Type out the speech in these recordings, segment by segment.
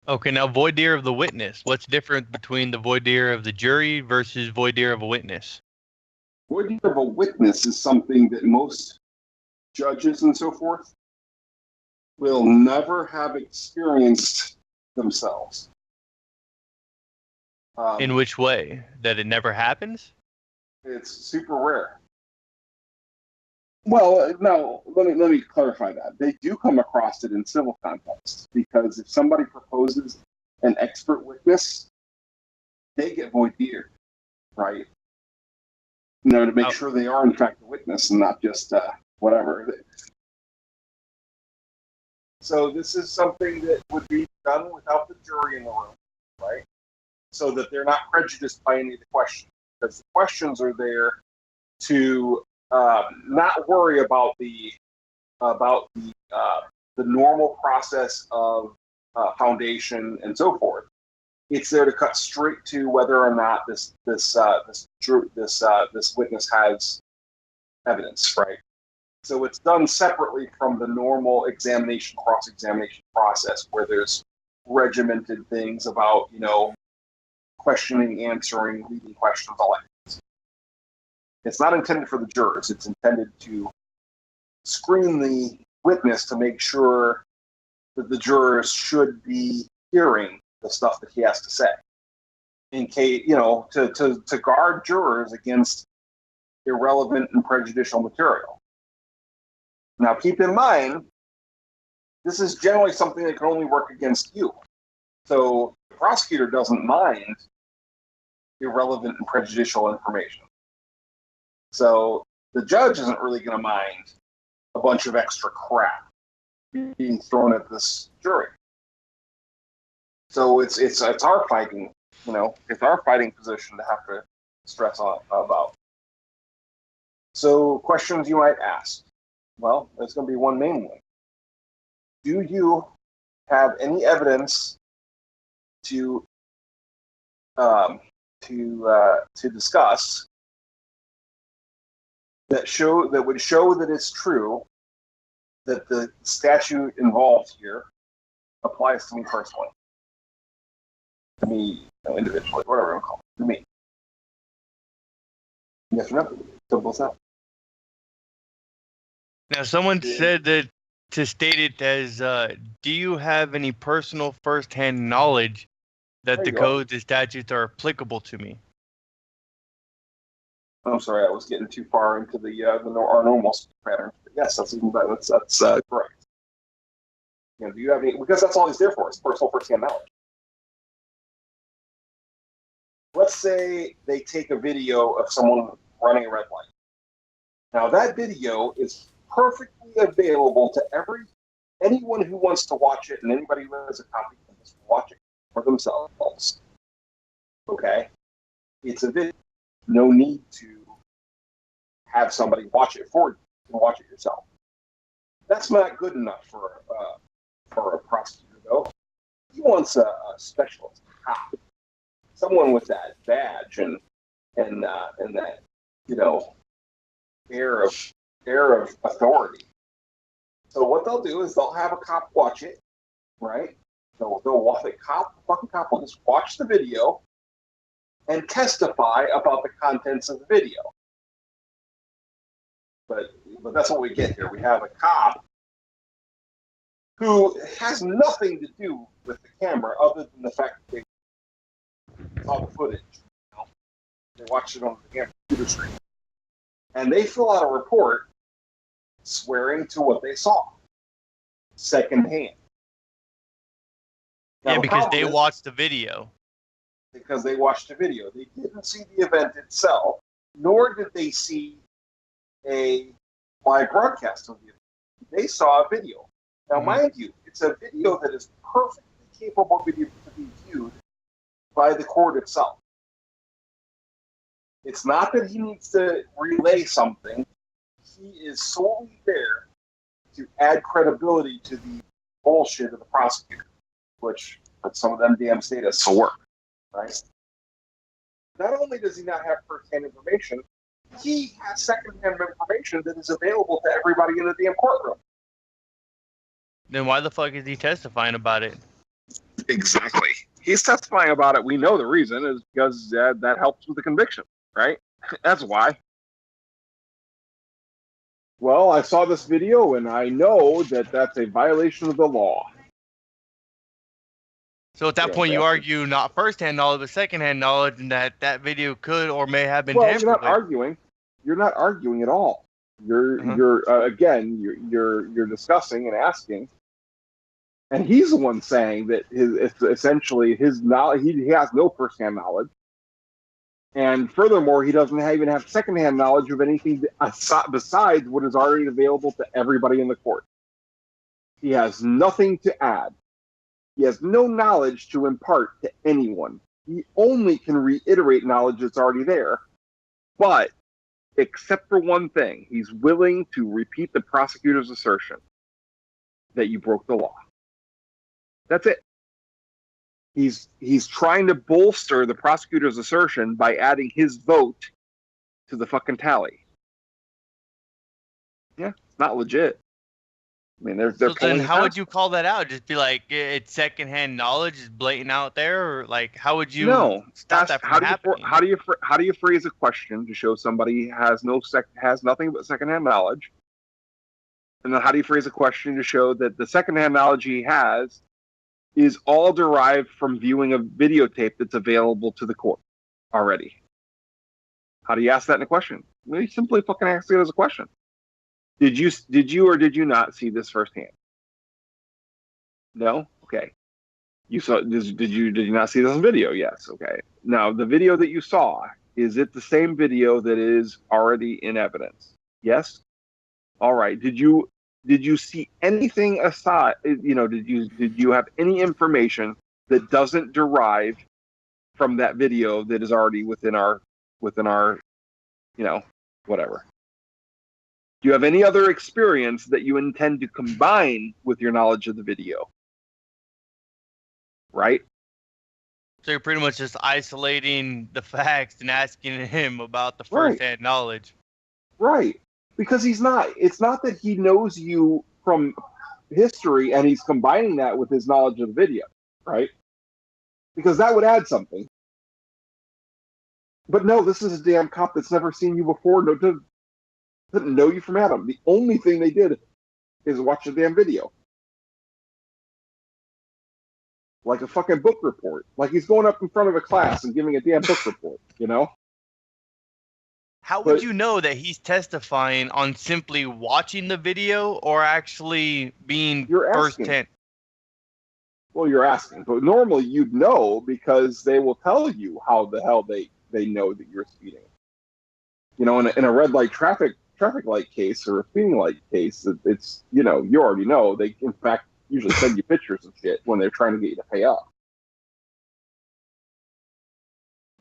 Okay, now voir dire of the witness. What's different between the voir dire of the jury versus voir dire of a witness? Voir dire of a witness is something that most judges and so forth will never have experienced themselves. In which way? That it never happens? It's super rare. Well, no, let me clarify that. They do come across it in civil contexts, because if somebody proposes an expert witness, they get voir dire, right? You know, to make sure they are in fact a witness and not just whatever. So this is something that would be done without the jury in the room, right? So that they're not prejudiced by any of the questions, because the questions are there to not worry about the normal process of foundation and so forth. It's there to cut straight to whether or not this witness has evidence, right? So it's done separately from the normal examination, cross-examination process, where there's regimented things about, you know, questioning, answering, leading questions, all that. It's not intended for the jurors. It's intended to screen the witness to make sure that the jurors should be hearing the stuff that he has to say, in case, you know, to guard jurors against irrelevant and prejudicial material. Now, keep in mind, this is generally something that can only work against you. So the prosecutor doesn't mind irrelevant and prejudicial information. So the judge isn't really going to mind a bunch of extra crap being thrown at this jury. So it's our fighting, you know, it's our fighting position to have to stress about. So questions you might ask. Well, there's going to be one main one. Do you have any evidence to discuss that would show that it's true that the statute involved here applies to me personally, to me, you know, individually, whatever I'm calling it, to me? Yes or no? Simple as that. Now, someone said that to state it as, do you have any personal first-hand knowledge that the codes and statutes are applicable to me? I'm sorry, I was getting too far into our normal pattern. But yes, that's even better. That's correct. You know, do you have any? Because that's all he's there for, is personal first-hand knowledge. Let's say they take a video of someone running a red light. Now, that video is perfectly available to anyone who wants to watch it, and anybody who has a copy can just watch it for themselves. Okay? It's a video. No need to have somebody watch it for you. You can watch it yourself. That's not good enough for a prosecutor, though. He wants a specialist cop, someone with that badge and that, you know, air of authority. So what they'll do is they'll have a cop watch it, right? They'll watch the fucking cop will just watch the video and testify about the contents of the video. But that's what we get here. We have a cop who has nothing to do with the camera other than the fact that they saw the footage. You know? They watched it on the computer screen. And they fill out a report swearing to what they saw, secondhand. Now, yeah, because they watched the video. Because they watched the video. They didn't see the event itself, nor did they see a live broadcast of the event. They saw a video. Now, mind you, it's a video that is perfectly capable to be viewed by the court itself. It's not that he needs to relay something. He is solely there to add credibility to the bullshit of the prosecutor, which some of them damn statists will work. Right? Not only does he not have first-hand information, he has second-hand information that is available to everybody in the damn courtroom. Then why the fuck is he testifying about it? Exactly. He's testifying about it. We know the reason is because that helps with the conviction, right? That's why. Well, I saw this video and I know that that's a violation of the law. So at that point, you argue not first-hand knowledge, but second-hand knowledge, and that video could or may have been tampered you're not with. arguing. You're not arguing at all. You're discussing and asking, and he's the one saying that essentially his knowledge. He has no first-hand knowledge, and furthermore, he doesn't even have second-hand knowledge of anything besides what is already available to everybody in the court. He has nothing to add. He has no knowledge to impart to anyone. He only can reiterate knowledge that's already there. But, except for one thing, he's willing to repeat the prosecutor's assertion that you broke the law. That's it. He's trying to bolster the prosecutor's assertion by adding his vote to the fucking tally. Yeah, it's not legit. I mean, they're so then how would you call that out? Just be like, it's secondhand knowledge is blatant out there, or like, how would you stop that from happening? How do you phrase a question to show somebody has nothing but secondhand knowledge? And then how do you phrase a question to show that the secondhand knowledge he has is all derived from viewing a videotape that's available to the court already? How do you ask that in a question? Well, you simply fucking ask it as a question. Did you or did you not see this firsthand? No? Okay. You saw did you not see this on video? Yes, okay. Now, the video that you saw, is it the same video that is already in evidence? Yes? All right. Did you see anything aside, did you have any information that doesn't derive from that video that is already within our whatever? Do you have any other experience that you intend to combine with your knowledge of the video? Right? So you're pretty much just isolating the facts and asking him about the first-hand knowledge. Right. Because it's not that he knows you from history and he's combining that with his knowledge of the video, right? Because that would add something. But no, this is a damn cop that's never seen you before, doesn't know you from Adam. The only thing they did is watch the damn video. Like a fucking book report. Like he's going up in front of a class and giving a damn book report, How would you know that he's testifying on simply watching the video or actually being first-hand? Well, you're asking. But normally you'd know because they will tell you how the hell they know that you're speeding. In a red light traffic light case or a speeding light case, it's, you already know. They, in fact, usually send you pictures of shit when they're trying to get you to pay up.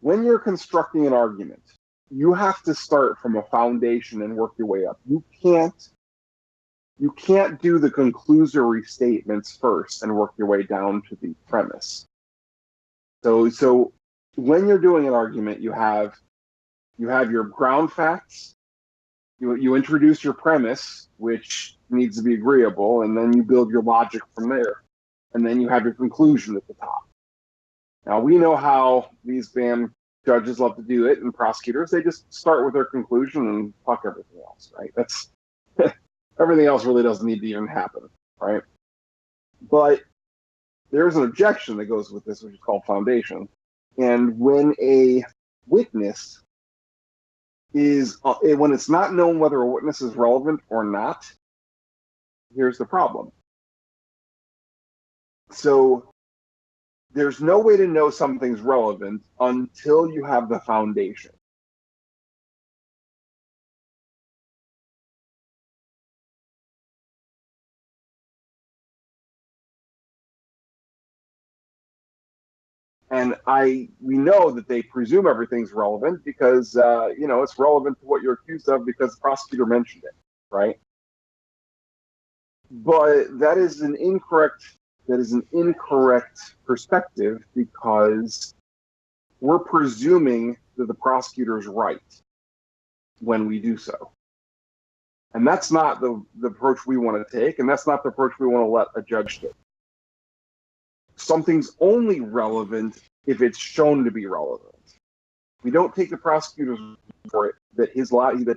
When you're constructing an argument, you have to start from a foundation and work your way up. You can't do the conclusory statements first and work your way down to the premise. So when you're doing an argument, you have your ground facts. You introduce your premise, which needs to be agreeable, and then you build your logic from there. And then you have your conclusion at the top. Now, we know how these damn judges love to do it, and prosecutors, they just start with their conclusion and fuck everything else, right? That's everything else really doesn't need to even happen, right? But there's an objection that goes with this, which is called foundation. And when a witness when it's not known whether a witness is relevant or not, here's the problem. So there's no way to know something's relevant until you have the foundation. And we know that they presume everything's relevant because, it's relevant to what you're accused of because the prosecutor mentioned it, right? But that is an incorrect perspective because we're presuming that the prosecutor is right when we do so. And that's not the approach we want to take, and that's not the approach we want to let a judge take. something's only relevant if it's shown to be relevant. We don't take the prosecutor's word for it that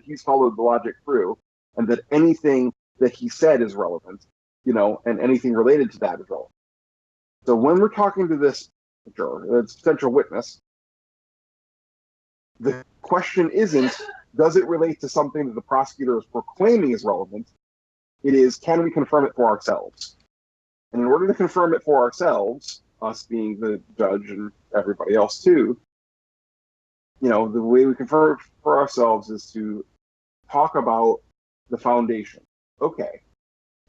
he's followed the logic through, and that anything that he said is relevant, and anything related to that is relevant. So when we're talking to this potential witness, the question isn't, does it relate to something that the prosecutor is proclaiming is relevant? It is, can we confirm it for ourselves? And in order to confirm it for ourselves, us being the judge and everybody else too, the way we confirm it for ourselves is to talk about the foundation. Okay,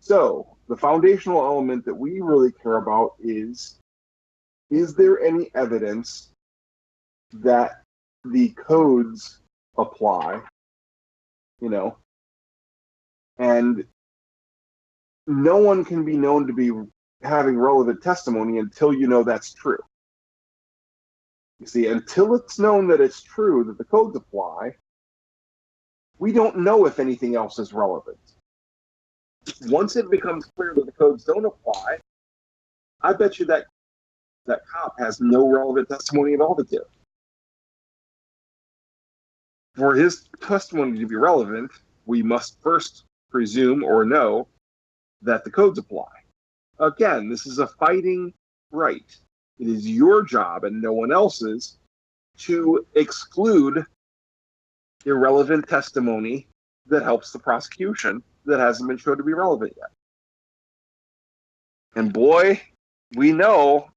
so the foundational element that we really care about is there any evidence that the codes apply, and no one can be known to be having relevant testimony until that's true. You see, until it's known that it's true that the codes apply, we don't know if anything else is relevant. Once it becomes clear that the codes don't apply, I bet you that cop has no relevant testimony at all to give. For his testimony to be relevant, we must first presume or know that the codes apply. Again, this is a fighting right. It is your job and no one else's to exclude irrelevant testimony that helps the prosecution that hasn't been shown to be relevant yet. And boy, we know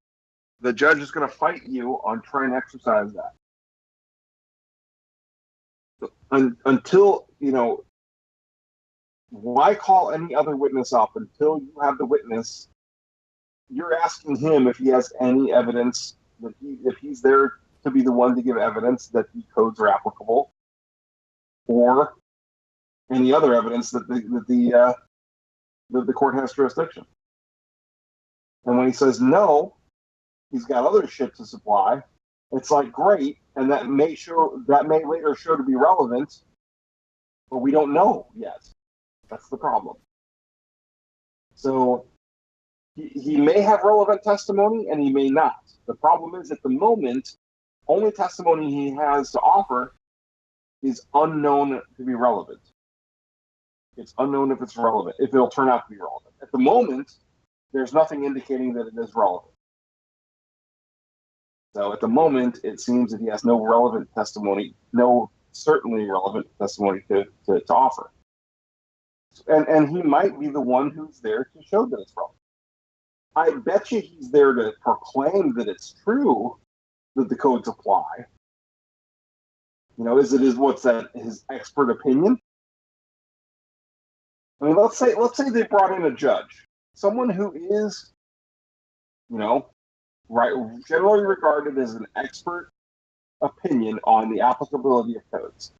the judge is going to fight you on trying to exercise that. Until, why call any other witness up until you have the witness? You're asking him if he has any evidence that if he's there to be the one to give evidence that the codes are applicable, or any other evidence that the court has jurisdiction. And when he says no, he's got other shit to supply. It's like, great, and that may later show to be relevant, but we don't know yet. That's the problem. So he may have relevant testimony and he may not. The problem is, at the moment, only testimony he has to offer is unknown to be relevant. It's unknown if it's relevant, if it'll turn out to be relevant. At the moment, there's nothing indicating that it is relevant. So at the moment, it seems that he has no relevant testimony, no certainly relevant testimony to offer. And he might be the one who's there to show that it's relevant. I bet you he's there to proclaim that it's true that the codes apply. What's that, his expert opinion? I mean, let's say they brought in a judge, someone who is, generally regarded as an expert opinion on the applicability of codes.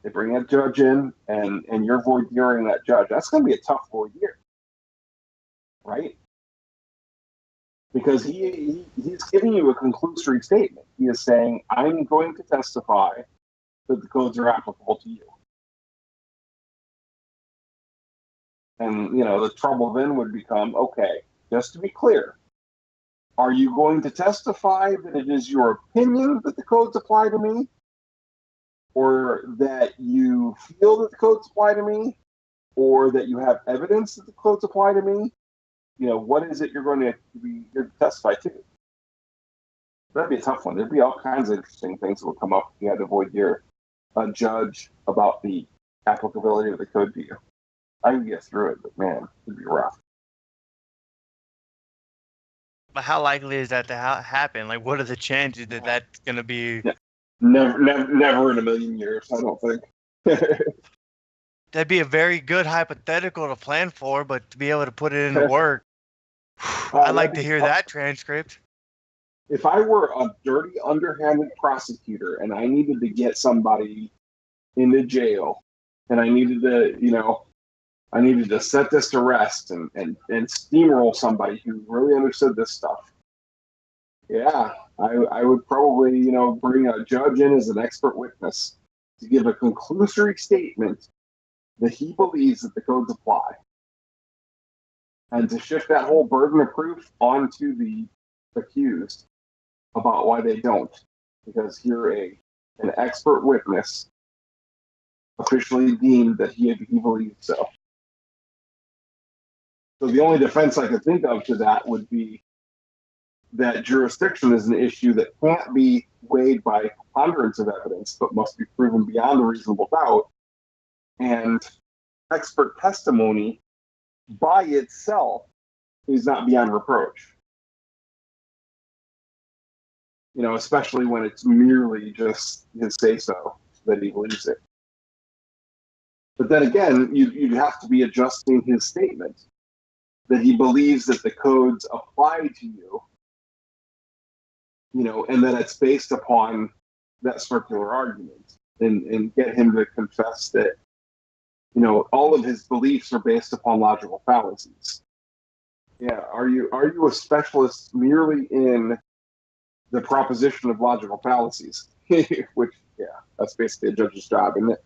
They bring a judge in, and you're voir direing that judge. That's going to be a tough voir dire, right? Because he's giving you a conclusory statement. He is saying, I'm going to testify that the codes are applicable to you. And, the trouble then would become, okay, just to be clear, are you going to testify that it is your opinion that the codes apply to me? Or that you feel that the codes apply to me? Or that you have evidence that the codes apply to me? What is it you're going to testify to? That'd be a tough one. There'd be all kinds of interesting things that will come up if you had to voir dire a judge about the applicability of the code to you. I can get through it, but man, it'd be rough. But how likely is that to happen? Like, what are the chances that that's going to be? Yeah. Never in a million years, I don't think. That'd be a very good hypothetical to plan for, but to be able to put it into work, I'd like to hear that transcript. If I were a dirty, underhanded prosecutor and I needed to get somebody into jail, and I needed to set this to rest and steamroll somebody who really understood this stuff, yeah, I would probably, bring a judge in as an expert witness to give a conclusory statement that he believes that the codes apply. And to shift that whole burden of proof onto the accused about why they don't, because you're an expert witness officially deemed that he believes so. So the only defense I could think of to that would be that jurisdiction is an issue that can't be weighed by preponderance of evidence, but must be proven beyond a reasonable doubt. And expert testimony by itself is not beyond reproach. You know, especially when it's merely just his say-so that he believes it. But then again, you'd have to be adjusting his statement that he believes that the codes apply to you, you know, and that it's based upon that circular argument, and get him to confess that, you know, all of his beliefs are based upon logical fallacies. Yeah, are you a specialist merely in the proposition of logical fallacies? Which, yeah, that's basically a judge's job, isn't it?